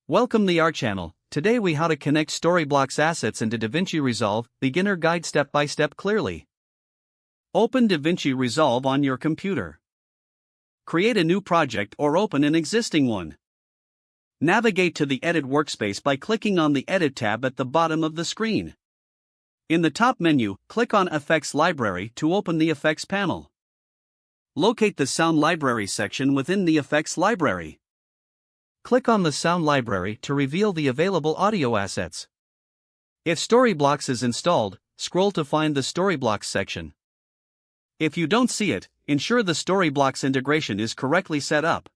Welcome to our channel. Today we how to connect Storyblocks assets into DaVinci Resolve, beginner guide step by step clearly. Open DaVinci Resolve on your computer. Create a new project or open an existing one. Navigate to the Edit workspace by clicking on the Edit tab at the bottom of the screen. In the top menu, click on Effects Library to open the Effects panel. Locate the Sound Library section within the Effects Library. Click on the Sound Library to reveal the available audio assets. If Storyblocks is installed, scroll to find the Storyblocks section. If you don't see it, ensure the Storyblocks integration is correctly set up.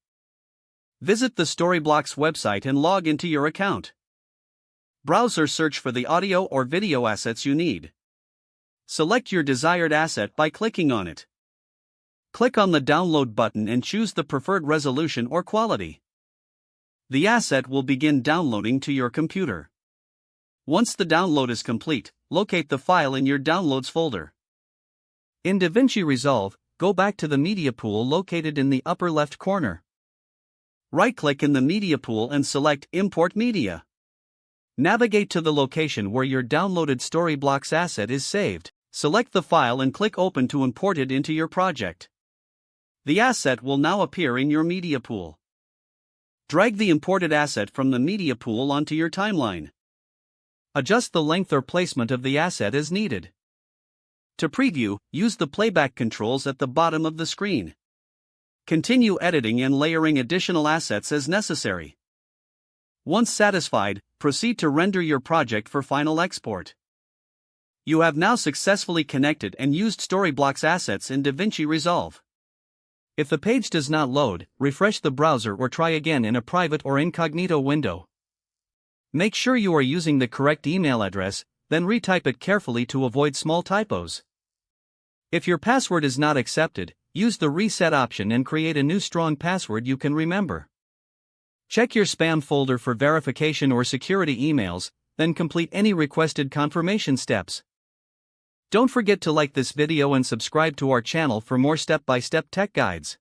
Visit the Storyblocks website and log into your account. Browse or search for the audio or video assets you need. Select your desired asset by clicking on it. Click on the Download button and choose the preferred resolution or quality. The asset will begin downloading to your computer. Once the download is complete, locate the file in your Downloads folder. In DaVinci Resolve, go back to the media pool located in the upper left corner. Right-click in the media pool and select Import Media. Navigate to the location where your downloaded Storyblocks asset is saved. Select the file and click Open to import it into your project. The asset will now appear in your media pool. Drag the imported asset from the media pool onto your timeline. Adjust the length or placement of the asset as needed. To preview, use the playback controls at the bottom of the screen. Continue editing and layering additional assets as necessary. Once satisfied, proceed to render your project for final export. You have now successfully connected and used Storyblocks assets in DaVinci Resolve. If the page does not load, refresh the browser or try again in a private or incognito window. Make sure you are using the correct email address, then retype it carefully to avoid small typos. If your password is not accepted, use the reset option and create a new strong password you can remember. Check your spam folder for verification or security emails, then complete any requested confirmation steps. Don't forget to like this video and subscribe to our channel for more step-by-step tech guides.